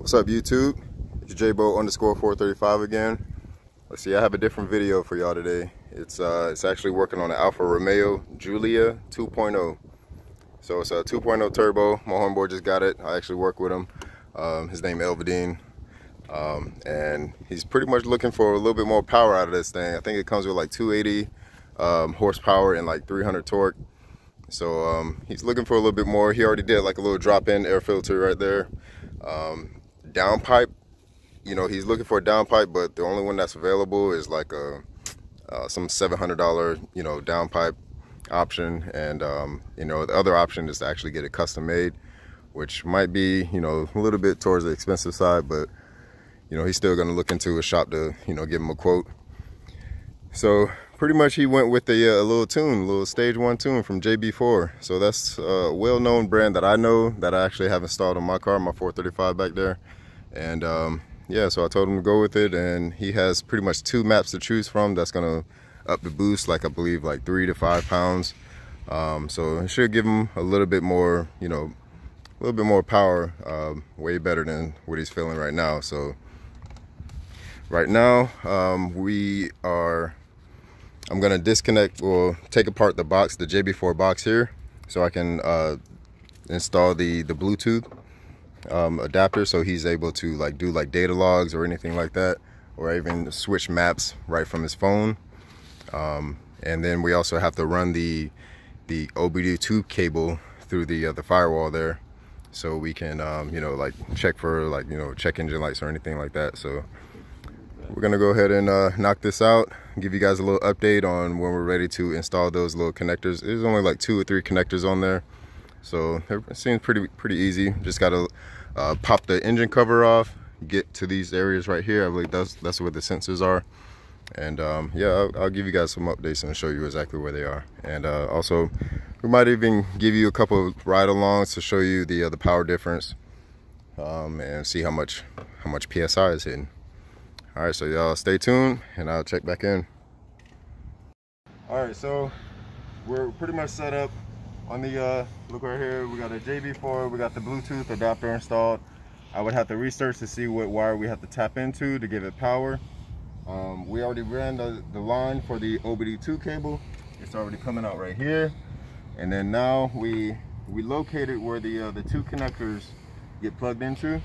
What's up, YouTube? It's jb4 again. Let's see, I have a different video for y'all today. It's actually working on an Alfa Romeo Gulia 2.0. So it's a 2.0 turbo. My homeboy just got it. I actually work with him. His name Elvadine. And he's pretty much looking for a little bit more power out of this thing. I think it comes with like 280 horsepower and like 300 torque. So he's looking for a little bit more. He already did like a little drop-in air filter right there. Downpipe, you know, he's looking for a downpipe, but the only one that's available is like some $700, you know, downpipe option. And you know, the other option is to actually get it custom made, which might be, you know, a little bit towards the expensive side, but you know, he's still going to look into a shop to, you know, give him a quote. So pretty much he went with a little tune, a little stage 1 tune from jb4. So that's a well-known brand that I know, that I actually have installed on my car, my 435 back there. And yeah, so I told him to go with it, and he has pretty much 2 maps to choose from. That's gonna up the boost, like I believe like 3 to 5 pounds. So it should give him a little bit more, you know, a little bit more power, way better than what he's feeling right now. So right now I'm gonna disconnect or take apart the box, the jb4 box here, so I can install the Bluetooth adapter, so he's able to like do like data logs or anything like that, or even switch maps right from his phone. And then we also have to run the OBD2 cable through the firewall there, so we can you know, like check for like, you know, check engine lights or anything like that. So we're gonna go ahead and knock this out, give you guys a little update on when we're ready to install those little connectors. There's only like 2 or 3 connectors on there, so it seems pretty easy. Just gotta pop the engine cover off, get to these areas right here. I believe that's where the sensors are. And yeah, I'll give you guys some updates and show you exactly where they are. And also, we might even give you a couple of ride-alongs to show you the power difference, and see how much PSI is hitting. All right, so y'all stay tuned, and I'll check back in. All right, so we're pretty much set up on the look right here. We got a jb4, we got the Bluetooth adapter installed. I would have to research to see what wire we have to tap into to give it power. We already ran the line for the OBD2 cable. It's already coming out right here. And then now we located where the 2 connectors get plugged into.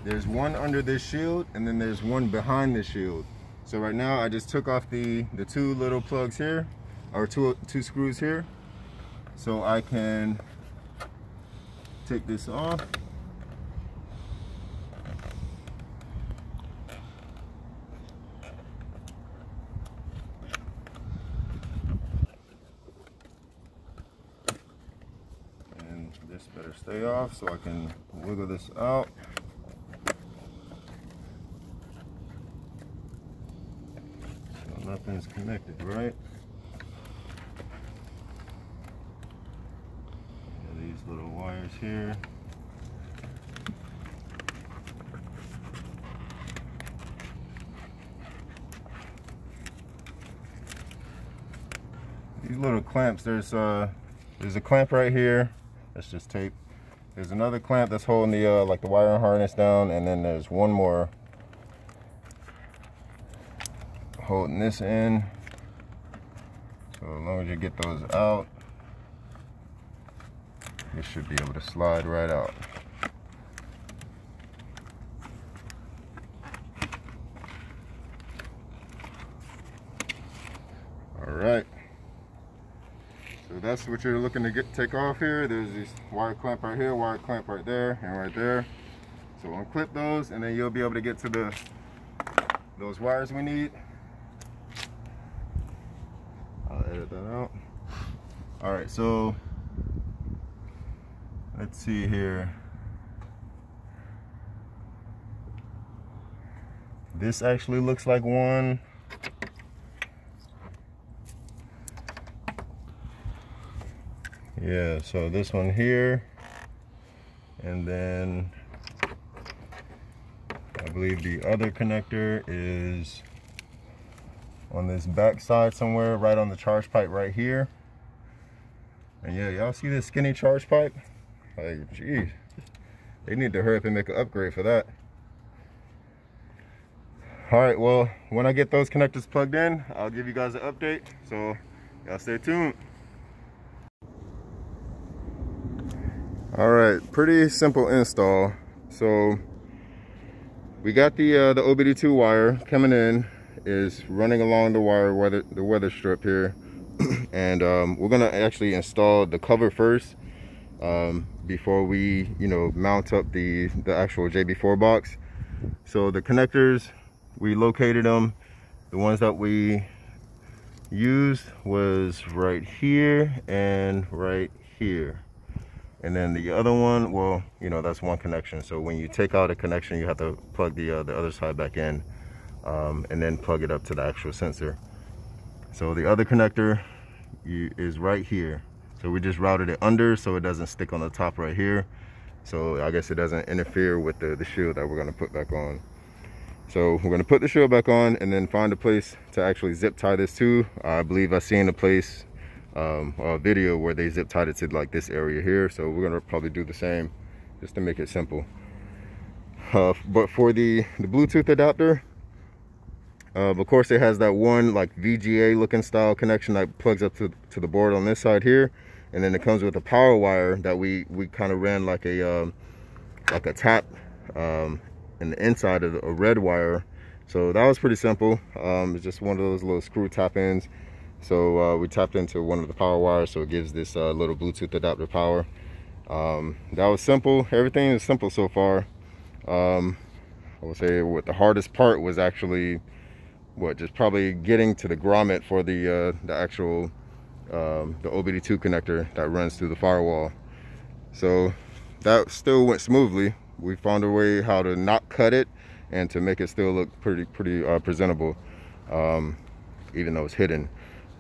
There's one under this shield, and then there's one behind the shield. So right now I just took off the 2 little plugs here, or two screws here, so I can take this off. And this better stay off so I can wiggle this out. Nothing's connected, right? These little wires here. These little clamps, there's a clamp right here. That's just tape. There's another clamp that's holding the like the wiring harness down, and then there's one more holding this in. So as long as you get those out, you should be able to slide right out. All right, so that's what you're looking to take off here. There's this wire clamp right here, wire clamp right there, and right there. So unclip those, and then you'll be able to get to those wires we need. I'll edit that out. All right, so let's see here. This actually looks like one. Yeah, so this one here, and then I believe the other connector is on this back side somewhere, right on the charge pipe right here. And yeah, y'all see this skinny charge pipe? Like, geez, They need to hurry up and make an upgrade for that. All right, well, when I get those connectors plugged in, I'll give you guys an update. So y'all stay tuned. All right, pretty simple install. So we got the OBD2 wire coming in, is running along the weather strip here, and we're gonna actually install the cover first before we, you know, mount up the actual JB4 box. So the connectors, we located them. The ones that we used was right here and right here. And then the other one, well, you know, that's one connection. So when you take out a connection, you have to plug the other side back in, and then plug it up to the actual sensor. So the other connector is right here. So we just routed it under so it doesn't stick on the top right here. So I guess it doesn't interfere with the shield that we're gonna put back on. So we're gonna put the shield back on and then find a place to actually zip tie this to. I believe I've seen a place, a video where they zip tied it to like this area here. So we're gonna probably do the same just to make it simple. But for the Bluetooth adapter, of course it has that one like VGA looking style connection that plugs up to the board on this side here, and then it comes with a power wire that we kind of ran like a tap in the inside of a red wire. So that was pretty simple. It's just one of those little screw tap ins. So we tapped into one of the power wires, so it gives this little Bluetooth adapter power. That was simple. Everything is simple so far. I would say what the hardest part was actually just probably getting to the grommet for the actual the OBD2 connector that runs through the firewall. So that still went smoothly. We found a way how to not cut it and to make it still look pretty presentable, even though it's hidden.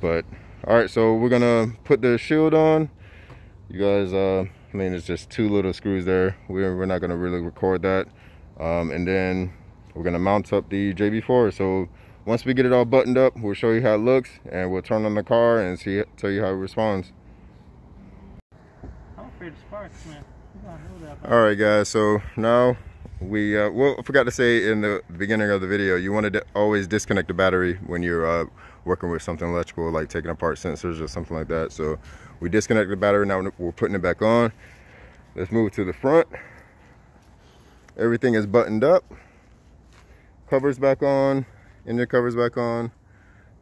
But all right, so we're gonna put the shield on. You guys, I mean, it's just two little screws there. We're not gonna really record that. And then we're gonna mount up the JB4. So once we get it all buttoned up, we'll show you how it looks, and we'll turn on the car and tell you how it responds. I'm afraid of sparks, man. All right, guys. So now we well, I forgot to say in the beginning of the video, you want to always disconnect the battery when you're working with something electrical, like taking apart sensors or something like that. So we disconnected the battery. Now we're putting it back on. Let's move to the front. Everything is buttoned up. Covers back on. Engine covers back on.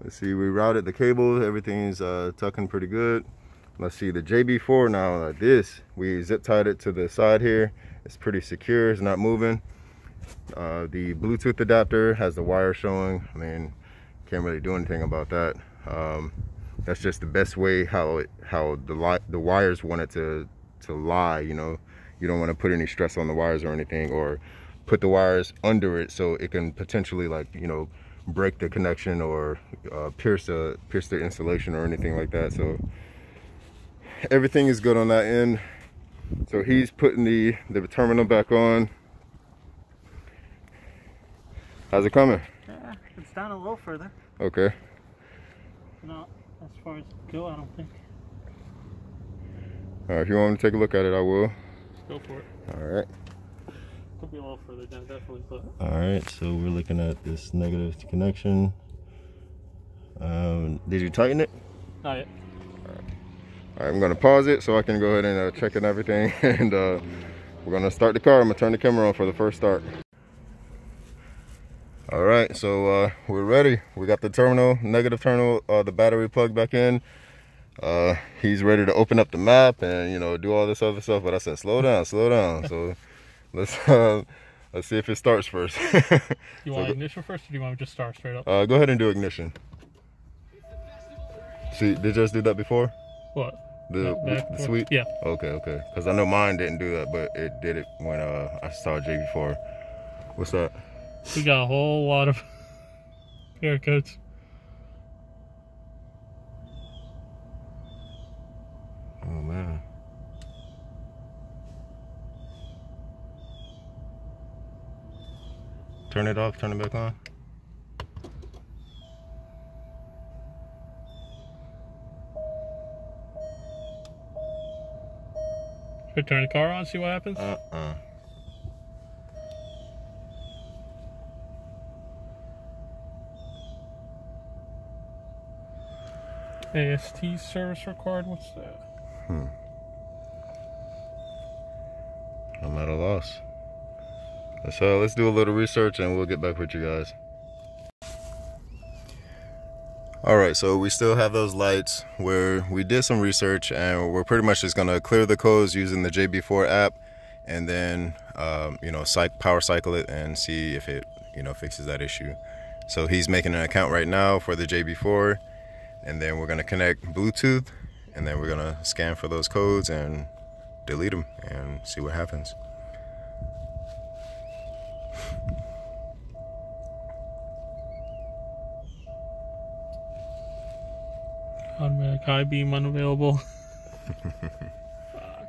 Let's see, we routed the cables. Everything's tucking pretty good. Let's see the JB4 now. Like this, we zip tied it to the side here. It's pretty secure. It's not moving. The Bluetooth adapter has the wire showing. I mean, can't really do anything about that. That's just the best way how the wires want it to lie. You know, you don't want to put any stress on the wires or anything, or put the wires under it so it can potentially, like, you know, break the connection or pierce the insulation or anything like that. So everything is good on that end. So he's putting the terminal back on. How's it coming? Yeah, it's down a little further. Okay. Not as far as go, I don't think. All right, if you want me to take a look at it, I will. Go for it. All right. Could be a little further down, definitely. But all right, so we're looking at this negative connection. Did you tighten it? Not yet. All right, I'm gonna pause it so I can go ahead and check and everything, and we're gonna start the car. I'm gonna turn the camera on for the first start. All right, so we're ready. We got the terminal, negative terminal, the battery plugged back in. He's ready to open up the map and, you know, do all this other stuff, but I said slow down. So let's see if it starts first. You want ignition first, or do you want to just start straight up? Go ahead and do ignition. See, did you just do that before? What? The sweep? Yeah. Okay. Because I know mine didn't do that, but it did it when I saw JB4. What's that? We got a whole lot of haircuts. Oh man. Turn it off, turn it back on. Should I turn the car on, see what happens? AST service required. What's that? I'm at a loss. So let's do a little research and we'll get back with you guys. All right, so we still have those lights where we did some research and we're pretty much just gonna clear the codes using the jb4 app and then you know, power cycle it and see if it, you know, fixes that issue. So he's making an account right now for the jb4, and then we're gonna connect Bluetooth, and then we're gonna scan for those codes and delete them and see what happens. Automatic high beam unavailable. Fuck.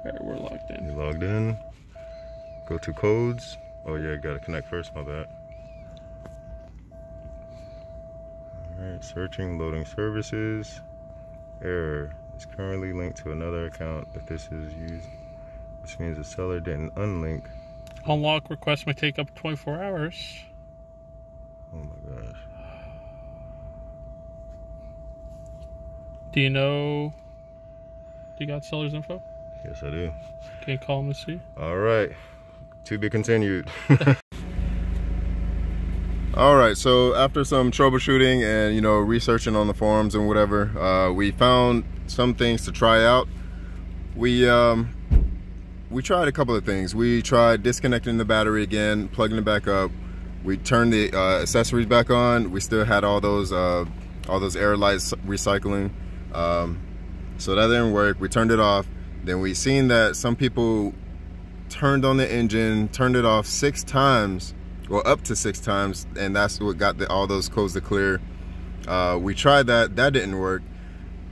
Alright, we're logged in. You logged in. Go to codes. Oh yeah, gotta connect first, my bad. Alright, searching, loading services. Error. It's currently linked to another account. If this is used, this means the seller didn't unlink. Unlock request may take up to 24 hours. Oh my gosh. Do you know? Do you got seller's info? Yes, I do. Can you call him and see? All right. To be continued. All right, so after some troubleshooting and, you know, researching on the forums and whatever, we found some things to try out. We tried a couple of things. We tried disconnecting the battery again, plugging it back up. We turned the accessories back on. We still had all those air lights recycling. So that didn't work. We turned it off. Then we seen that some people turned on the engine, turned it off 6 times, or up to 6 times, and that's what got all those codes to clear. We tried that didn't work.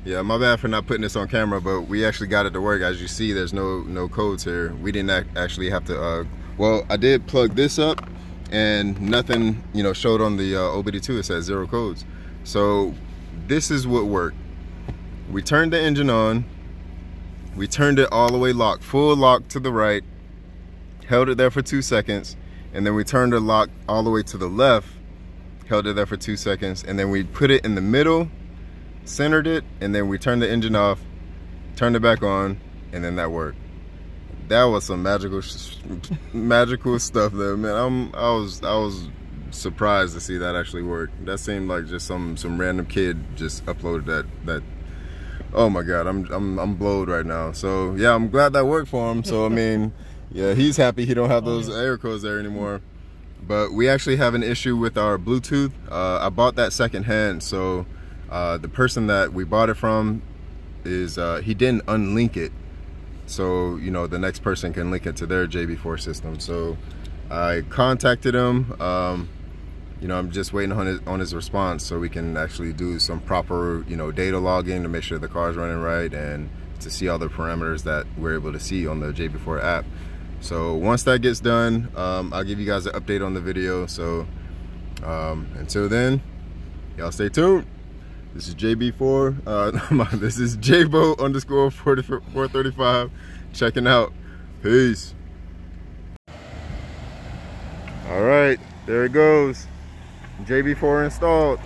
Yeah, my bad for not putting this on camera, but we actually got it to work. As you see, there's no codes here. We didn't actually have to, well, I did plug this up and nothing, you know, showed on the OBD2. It says 0 codes. So this is what worked. We turned the engine on, we turned it all the way locked, full lock to the right, held it there for 2 seconds, and then we turned the lock all the way to the left, held it there for 2 seconds, and then we put it in the middle, centered it, and then we turned the engine off, turned it back on, and then that worked. That was some magical stuff there, man. I was surprised to see that actually work. That seemed like just some random kid just uploaded that. Oh my god, I'm blowed right now. So yeah, I'm glad that worked for him. So I mean, yeah, he's happy he don't have those air codes there anymore. But we actually have an issue with our Bluetooth. I bought that secondhand, so the person that we bought it from is he didn't unlink it. So, you know, the next person can link it to their jb4 system. So I contacted him. You know, I'm just waiting on his response so we can actually do some proper, you know, data logging to make sure the car's running right and to see all the parameters that we're able to see on the jb4 app. So once that gets done, I'll give you guys an update on the video. So until then, y'all stay tuned. This is jb4. This is jbo_435 checking out. Peace. All right, there it goes. jb4 installed.